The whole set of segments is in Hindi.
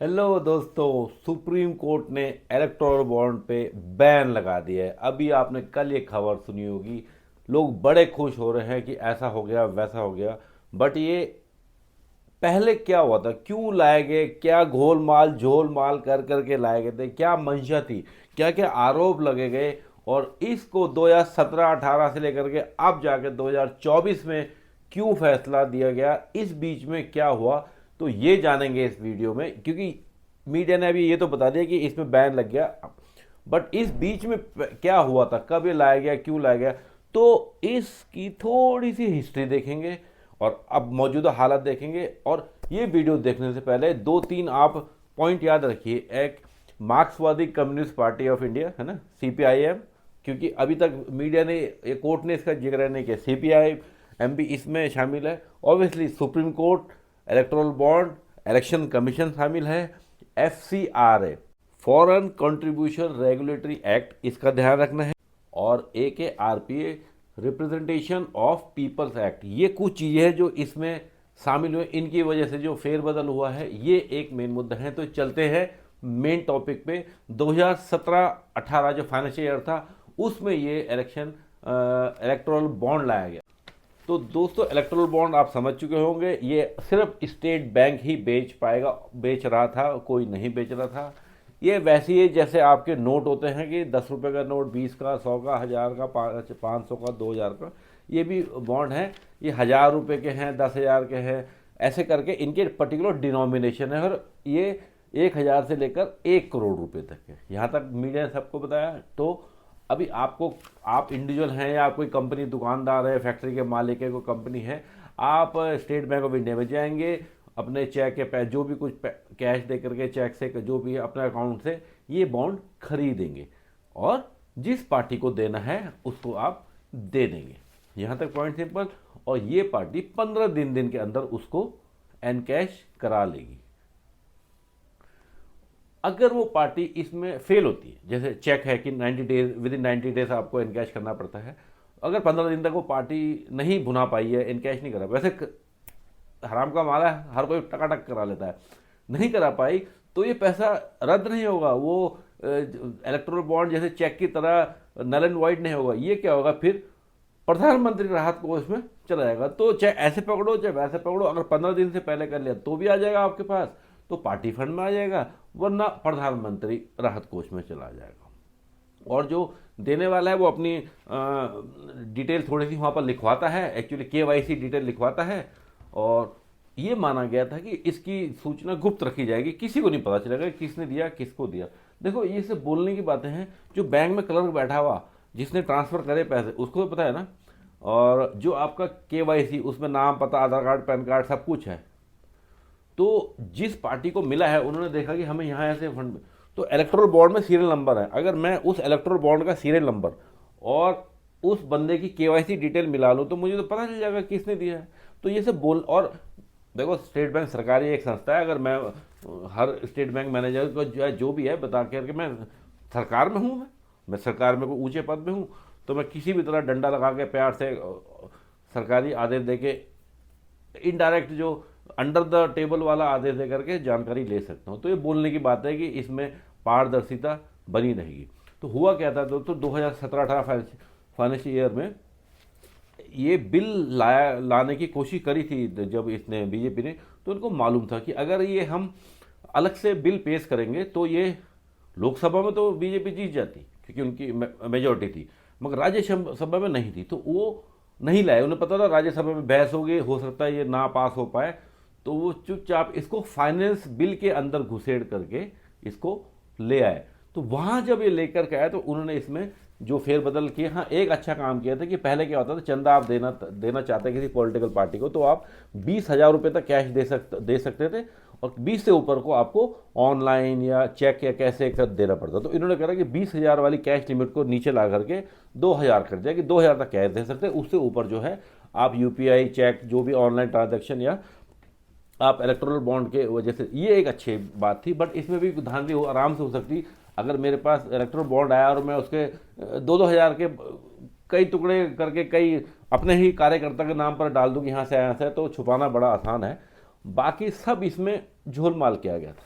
हेलो दोस्तों, सुप्रीम कोर्ट ने इलेक्टोरल बॉन्ड पे बैन लगा दिया है। अभी आपने कल ये खबर सुनी होगी। लोग बड़े खुश हो रहे हैं कि ऐसा हो गया वैसा हो गया। बट ये पहले क्या हुआ था, क्यों लाए गए, क्या गोलमाल झोलमाल कर करके लाए गए थे, क्या मंशा थी, क्या क्या आरोप लगे गए, और इसको 2017-18 से लेकर के अब जाके 2024 में क्यों फैसला दिया गया, इस बीच में क्या हुआ, तो ये जानेंगे इस वीडियो में। क्योंकि मीडिया ने अभी ये तो बता दिया कि इसमें बैन लग गया, बट इस बीच में क्या हुआ था, कब ये लाया गया, क्यों लाया गया, तो इसकी थोड़ी सी हिस्ट्री देखेंगे और अब मौजूदा हालत देखेंगे। और ये वीडियो देखने से पहले दो तीन आप पॉइंट याद रखिए। एक, मार्क्सवादी कम्युनिस्ट पार्टी ऑफ इंडिया है ना, सीपीआईएम, क्योंकि अभी तक मीडिया ने, ये कोर्ट ने इसका जिक्र नहीं किया, सीपीआईएम भी इसमें शामिल है। Obviously supreme court, electoral bond, election commission शामिल है, FCRA, foreign contribution regulatory act, इसका ध्यान रखना है, और AKRPA, representation of peoples act. ये कुछ चीज़ें हैं जो इसमें शामिल हुए, इनकी वजह से जो फेरबदल हुआ है, ये एक मेन मुद्दा है। तो चलते हैं मेन टॉपिक पे। 2017-18 जो फाइनेंशियल ईयर था, उसमें ये इलेक्टोरल बॉन्ड लाया गया। तो दोस्तों, इलेक्टोरल बॉन्ड आप समझ चुके होंगे, ये सिर्फ स्टेट बैंक ही बेच पाएगा, बेच रहा था, कोई नहीं बेच रहा था। ये वैसे ही जैसे आपके नोट होते हैं कि 10 रुपये का नोट, 20 का, 100 का, 1000 का, 500 का, 2000 का, ये भी बॉन्ड हैं। ये 1000 रुपये के हैं, 10,000 के हैं, ऐसे करके इनके पर्टिकुलर डिनोमिनेशन है। और ये 1000 से लेकर 1 करोड़ रुपए तक है, यहाँ तक मीडिया ने सबको बताया। तो अभी आपको, आप इंडिविजुअल हैं या कोई कंपनी, दुकानदार है, फैक्ट्री के मालिक है, कोई कंपनी है, आप स्टेट बैंक ऑफ इंडिया में जाएंगे, अपने चेक के पैसे, जो भी कुछ कैश दे करके, चेक से, जो भी है, अपने अकाउंट से ये बॉन्ड खरीदेंगे, और जिस पार्टी को देना है उसको आप दे देंगे। यहाँ तक पॉइंट सिंपल। और ये पार्टी 15 दिन के अंदर उसको एनकैश करा लेगी। अगर वो पार्टी इसमें फेल होती है, जैसे चेक है कि 90 डेज, विद इन 90 डेज आपको इनकैश करना पड़ता है, अगर 15 दिन तक वो पार्टी नहीं भुना पाई है, इनकैश नहीं करा, वैसे हराम का माला है, हर कोई टकाटक करा लेता है, नहीं करा पाई, तो ये पैसा रद्द नहीं होगा। वो इलेक्टोरल बॉन्ड जैसे चेक की तरह नल एंड वाइड नहीं होगा। ये क्या होगा, फिर प्रधानमंत्री राहत कोष में चला जाएगा। तो चाहे ऐसे पकड़ो चाहे वैसे पकड़ो, अगर 15 दिन से पहले कर लिया तो भी आ जाएगा आपके पास, तो पार्टी फंड में आ जाएगा, वरना प्रधानमंत्री राहत कोष में चला जाएगा। और जो देने वाला है वो अपनी डिटेल थोड़ी सी वहाँ पर लिखवाता है, एक्चुअली KYC डिटेल लिखवाता है। और ये माना गया था कि इसकी सूचना गुप्त रखी जाएगी, किसी को नहीं पता चलेगा किसने दिया, किसको दिया। देखो, ये सब बोलने की बातें हैं। जो बैंक में क्लर्क बैठा हुआ, जिसने ट्रांसफ़र करे पैसे, उसको तो पता है ना। और जो आपका KYC, उसमें नाम, पता, आधार कार्ड, पैन कार्ड, सब कुछ है। तो जिस पार्टी को मिला है, उन्होंने देखा कि हमें यहाँ ऐसे फंड, तो इलेक्टोरल बॉन्ड में सीरियल नंबर है। अगर मैं उस इलेक्टोरल बॉन्ड का सीरियल नंबर और उस बंदे की KYC डिटेल मिला लूँ, तो मुझे तो पता चल जाएगा किसने दिया है। तो ये सब बोल, और देखो, स्टेट बैंक सरकारी एक संस्था है। अगर मैं हर स्टेट बैंक मैनेजर को जो भी है बता करके, मैं सरकार में हूँ, मैं सरकार में कोई ऊंचे पद में हूँ, तो मैं किसी भी तरह डंडा लगा के प्यार से सरकारी आदेश दे के, इनडायरेक्ट जो अंडर द टेबल वाला आदेश दे करके जानकारी ले सकता हूँ। तो ये बोलने की बात है कि इसमें पारदर्शिता बनी रहेगी। तो हुआ क्या था दोस्तों, 2017-18 फाइनेंशियल ईयर में ये बिल लाने की कोशिश करी थी जब इसने, बीजेपी ने, तो उनको मालूम था कि अगर ये हम अलग से बिल पेश करेंगे तो ये लोकसभा में तो बीजेपी जीत जाती, क्योंकि उनकी मेजोरिटी थी, मगर राज्यसभा में नहीं थी। तो वो नहीं लाए, उन्हें पता था राज्यसभा में बहस होगी, हो सकता है ये ना पास हो पाए, तो वो चुपचाप इसको फाइनेंस बिल के अंदर घुसेड़ करके इसको ले आए। तो वहाँ जब ये लेकर के आए, तो उन्होंने इसमें जो फेरबदल किए, हाँ, एक अच्छा काम किया था कि पहले क्या होता था, चंदा आप देना चाहते किसी पॉलिटिकल पार्टी को, तो आप 20,000 रुपये तक कैश दे सकते थे, और 20 से ऊपर को आपको ऑनलाइन या चेक या कैसे कर देना पड़ता। तो इन्होंने कहा कि 20,000 वाली कैश लिमिट को नीचे ला करके 2,000 कर दिया कि 2,000 तक कैश दे सकते हैं, उससे ऊपर जो है आप UPI, चेक, जो भी ऑनलाइन ट्रांजेक्शन, या आप इलेक्टोरल बॉन्ड के वजह से, ये एक अच्छी बात थी। बट इसमें भी धांधली आराम से हो सकती। अगर मेरे पास इलेक्टोरल बॉन्ड आया और मैं उसके 2-2 हज़ार के कई टुकड़े करके, कई अपने ही कार्यकर्ता के नाम पर डाल दूँ कि यहाँ से आया है, तो छुपाना बड़ा आसान है। बाकी सब इसमें झोलमाल किया गया था।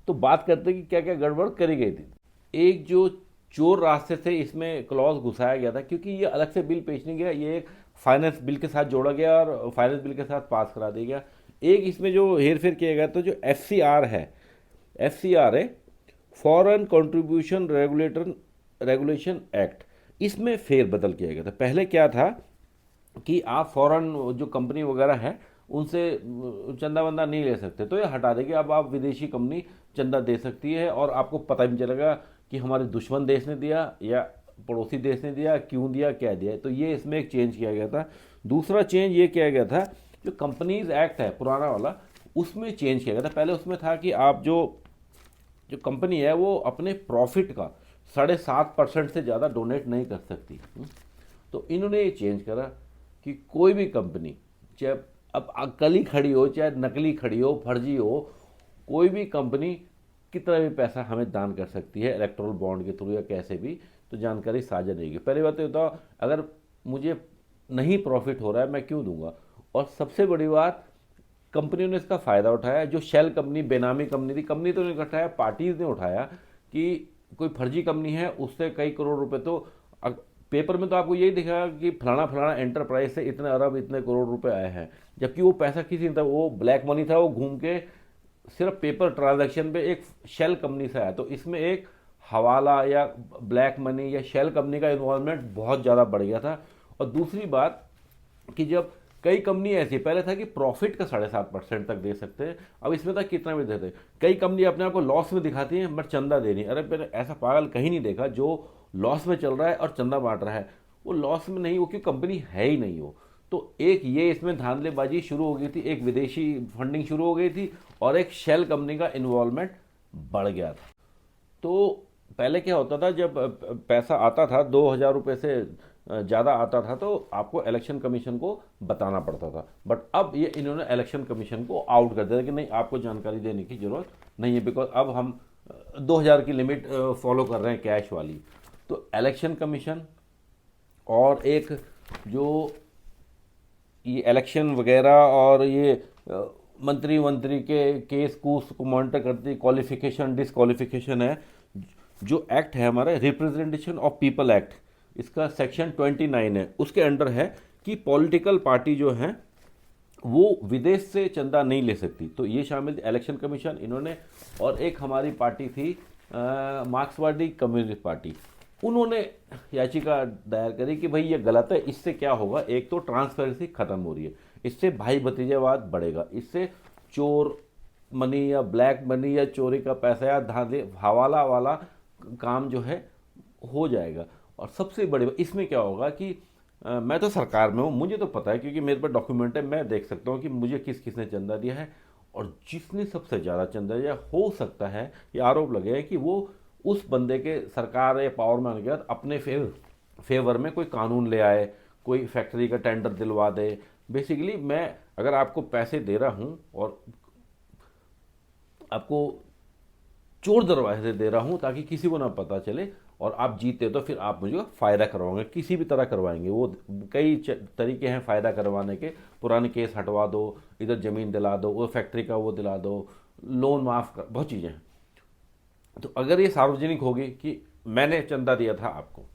तो बात करते हैं कि क्या क्या गड़बड़ करी गई थी। एक जो चोर रास्ते से इसमें क्लॉज घुसाया गया था, क्योंकि ये अलग से बिल पेश नहीं गया, ये एक फाइनेंस बिल के साथ जोड़ा गया और फाइनेंस बिल के साथ पास करा दिया गया। एक इसमें जो हेर फेर किया गया, तो जो FCR है, FCR है फॉरेन कंट्रीब्यूशन रेगुलेशन एक्ट, इसमें फेर बदल किया गया था। पहले क्या था कि आप फॉरेन जो कंपनी वगैरह है उनसे चंदा वंदा नहीं ले सकते, तो ये हटा देगी। अब आप विदेशी कंपनी चंदा दे सकती है और आपको पता भी चलेगा कि हमारे दुश्मन देश ने दिया या पड़ोसी देश ने दिया, क्यों दिया, क्या दिया। तो ये इसमें एक चेंज किया गया था। दूसरा चेंज ये किया गया था, जो कंपनीज एक्ट है पुराना वाला, उसमें चेंज किया गया था। पहले उसमें था कि आप जो जो कंपनी है वो अपने प्रॉफिट का 7.5% से ज़्यादा डोनेट नहीं कर सकती। तो इन्होंने ये चेंज करा कि कोई भी कंपनी, चाहे अब अकली खड़ी हो, चाहे नकली खड़ी हो, फर्जी हो, कोई भी कंपनी कितना भी पैसा हमें दान कर सकती है इलेक्टोरल बॉन्ड के थ्रू या कैसे भी। तो जानकारी साझा नहीं की। पहली बात तो बताओ, अगर मुझे नहीं प्रॉफिट हो रहा है मैं क्यों दूंगा। और सबसे बड़ी बात, कंपनियों ने इसका फ़ायदा उठाया। जो शेल कंपनी, बेनामी कंपनी थी, कंपनी तो नहीं उठाया, पार्टीज ने उठाया कि कोई फर्जी कंपनी है उससे कई करोड़ रुपए, तो पेपर में तो आपको यही दिखा कि फलाना फलाना एंटरप्राइज से इतने अरब इतने करोड़ रुपए आए हैं, जबकि वो पैसा किसी नहीं था, वो ब्लैक मनी था, वो घूम के सिर्फ पेपर ट्रांजैक्शन पे एक शेल कंपनी से आया। तो इसमें एक हवाला या ब्लैक मनी या शेल कंपनी का इन्वॉल्वमेंट बहुत ज़्यादा बढ़ गया था। और दूसरी बात कि जब कई कंपनी ऐसी, पहले था कि प्रॉफिट का 7.5% तक दे सकते हैं, अब इसमें तक कितना भी देते हैं। कई कंपनी अपने आप को लॉस में दिखाती हैं बट चंदा दे रही है। अरे मैंने ऐसा पागल कहीं नहीं देखा जो लॉस में चल रहा है और चंदा बांट रहा है। वो लॉस में नहीं, वो क्योंकि कंपनी है ही नहीं हो। तो एक ये इसमें धांधलेबाजी शुरू हो गई थी, एक विदेशी फंडिंग शुरू हो गई थी और एक शेल कंपनी का इन्वॉल्वमेंट बढ़ गया था। तो पहले क्या होता था, जब पैसा आता था 2,000 रुपये से ज़्यादा आता था तो आपको इलेक्शन कमीशन को बताना पड़ता था। बट अब ये इन्होंने इलेक्शन कमीशन को आउट कर दिया कि नहीं, आपको जानकारी देने की ज़रूरत नहीं है, बिकॉज अब हम 2,000 की लिमिट फॉलो कर रहे हैं कैश वाली। तो इलेक्शन कमीशन और एक जो ये इलेक्शन वगैरह और ये मंत्री के केस कूस को मॉनिटर करती क्वालिफिकेशन डिसक्वालिफिकेशन है, जो एक्ट है हमारा रिप्रेजेंटेशन ऑफ पीपल एक्ट, इसका सेक्शन 29 है, उसके अंडर है कि पॉलिटिकल पार्टी जो है वो विदेश से चंदा नहीं ले सकती। तो ये शामिल इलेक्शन कमीशन इन्होंने। और एक हमारी पार्टी थी मार्क्सवादी कम्युनिस्ट पार्टी, उन्होंने याचिका दायर करी कि भाई ये गलत है, इससे क्या होगा, एक तो ट्रांसपेरेंसी खत्म हो रही है, इससे भाई भतीजावाद बढ़ेगा, इससे चोर मनी या ब्लैक मनी या चोरी का पैसा या धांधे हवाला वाला काम जो है हो जाएगा। और सबसे बड़ी बात इसमें क्या होगा कि मैं तो सरकार में हूँ, मुझे तो पता है क्योंकि मेरे पास डॉक्यूमेंट है, मैं देख सकता हूँ कि मुझे किस किसने चंदा दिया है। और जिसने सबसे ज़्यादा चंदा दिया, हो सकता है ये आरोप लगे है कि वो उस बंदे के सरकार या पावर में आने के बाद अपने फेवर में कोई कानून ले आए, कोई फैक्ट्री का टेंडर दिलवा दे। बेसिकली मैं अगर आपको पैसे दे रहा हूँ और आपको चोर दरवाजे से दे रहा हूँ ताकि किसी को ना पता चले, और आप जीते तो फिर आप मुझे फ़ायदा करवाओगे, किसी भी तरह करवाएंगे। वो कई तरीके हैं फ़ायदा करवाने के, पुराने केस हटवा दो, इधर ज़मीन दिला दो, वो फैक्ट्री का वो दिला दो, लोन माफ़ कर, बहुत चीज़ें हैं। तो अगर ये सार्वजनिक होगी कि मैंने चंदा दिया था आपको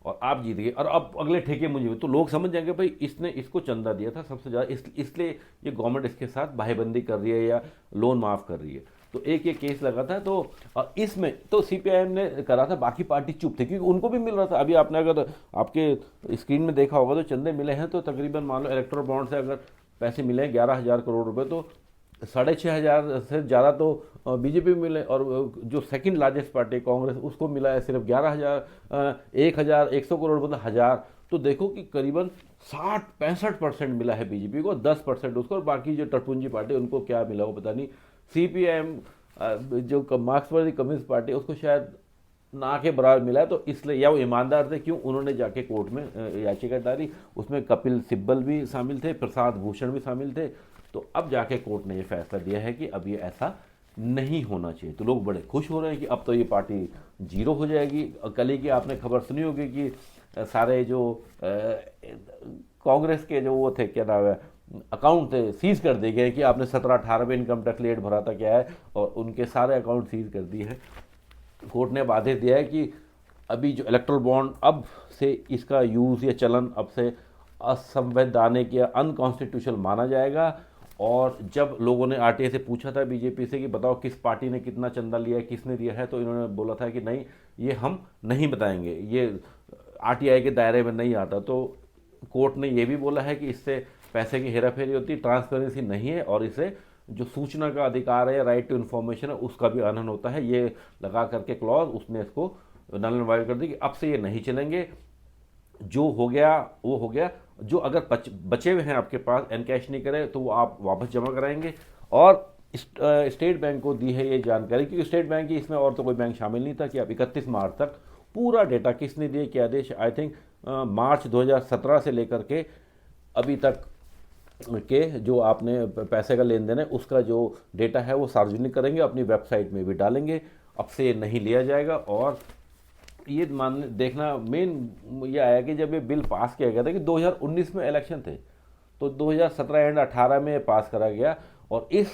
और आप जीत गए और अब अगले ठेके मुझे, तो लोग समझ जाएंगे भाई इसने इसको चंदा दिया था सबसे ज़्यादा, इसलिए ये गवर्नमेंट इसके साथ बाहेबंदी कर रही है या लोन माफ़ कर रही है। तो एक ये केस लगा था। तो इसमें तो CPIM ने करा था, बाकी पार्टी चुप थे क्योंकि उनको भी मिल रहा था। अभी आपने अगर आपके स्क्रीन में देखा होगा तो चंदे मिले हैं, तो तकरीबन मान लो इलेक्टोरल बॉन्ड से अगर पैसे मिले हैं 11,000 करोड़ रुपए, तो 6,500 से ज़्यादा तो बीजेपी मिले, और जो सेकंड लार्जेस्ट पार्टी कांग्रेस उसको मिला है सिर्फ 11,000, 1,100 करोड़ मतलब 1,000। तो देखो कि करीबन 60-65% मिला है बीजेपी को, 10% उसको, और बाकी जो टटपुंजी पार्टी उनको क्या मिला वो पता नहीं। CPIM जो मार्क्सवादी कम्युनिस्ट पार्टी उसको शायद ना के बराबर मिला है, तो इसलिए या वो ईमानदार थे क्यों उन्होंने जाके कोर्ट में याचिका डाली। उसमें कपिल सिब्बल भी शामिल थे, प्रसाद भूषण भी शामिल थे। तो अब जाके कोर्ट ने ये फैसला दिया है कि अब ये ऐसा नहीं होना चाहिए। तो लोग बड़े खुश हो रहे हैं कि अब तो ये पार्टी जीरो हो जाएगी। कल ही की आपने खबर सुनी होगी कि सारे जो कांग्रेस के जो वो थे, क्या नाम है, अकाउंट सीज कर दिए गए कि आपने 17-18 में इनकम टैक्स लेट भरा था क्या है, और उनके सारे अकाउंट सीज कर दिए हैं। कोर्ट ने आदेश दिया है कि अभी जो इलेक्ट्रल बॉन्ड अब से इसका यूज़ या चलन अब से असंवैधानिक या अनकॉन्स्टिट्यूशनल माना जाएगा। और जब लोगों ने आरटीआई से पूछा था बीजेपी से कि बताओ किस पार्टी ने कितना चंदा लिया है, किसने दिया है, तो इन्होंने बोला था कि नहीं, ये हम नहीं बताएंगे, ये आरटीआई के दायरे में नहीं आता। तो कोर्ट ने ये भी बोला है कि इससे पैसे की हेराफेरी होती, ट्रांसपेरेंसी नहीं है, और इससे जो सूचना का अधिकार है, राइट टू इन्फॉर्मेशन है, उसका भी हनन होता है। ये लगा करके क्लॉज उसने इसको नल एंड वाइड कर दी कि अब से ये नहीं चलेंगे, जो हो गया वो हो गया। जो अगर बचे हुए हैं आपके पास, एनकैश नहीं करे तो वो आप वापस जमा कराएंगे। और स्टेट बैंक को दी है ये जानकारी, क्योंकि स्टेट बैंक की इसमें और तो कोई बैंक शामिल नहीं था, कि आप 31 मार्च तक पूरा डेटा किसने दिए, क्या आदेश, आई थिंक मार्च 2017 से लेकर के अभी तक के जो आपने पैसे का लेन देन है उसका जो डेटा है वो सार्वजनिक करेंगे, अपनी वेबसाइट में भी डालेंगे। अब से ये नहीं लिया जाएगा। और ये मान देखना मेन ये आया कि जब ये बिल पास किया गया था कि 2019 में इलेक्शन थे, तो 2017 एंड 18 में पास करा गया, और इस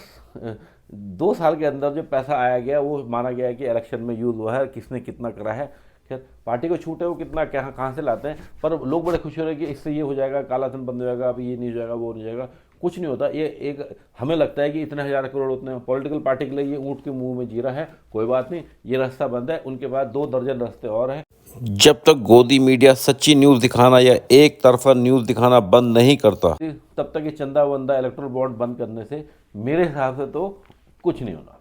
2 साल के अंदर जो पैसा आया गया वो माना गया कि इलेक्शन में यूज़ हुआ है, किसने कितना करा है। खैर पार्टी को छूट है वो कितना क्या कहाँ से लाते हैं, पर लोग बड़े खुश हो रहे हैं कि इससे ये हो जाएगा, काला धन बंद हो जाएगा, अब ये नहीं हो जाएगा, वो नहीं हो जाएगा। कुछ नहीं होता। ये एक हमें लगता है कि इतने हज़ार करोड़ उतने पॉलिटिकल पार्टी के लिए ये ऊँट के मुंह में जीरा है, कोई बात नहीं, ये रास्ता बंद है, उनके बाद 2 दर्जन रास्ते और हैं। जब तक गोदी मीडिया सच्ची न्यूज़ दिखाना या एक तरफा न्यूज़ दिखाना बंद नहीं करता, तब तक ये चंदा वंदा इलेक्ट्रल बॉन्ड बंद करने से मेरे हिसाब से तो कुछ नहीं होना।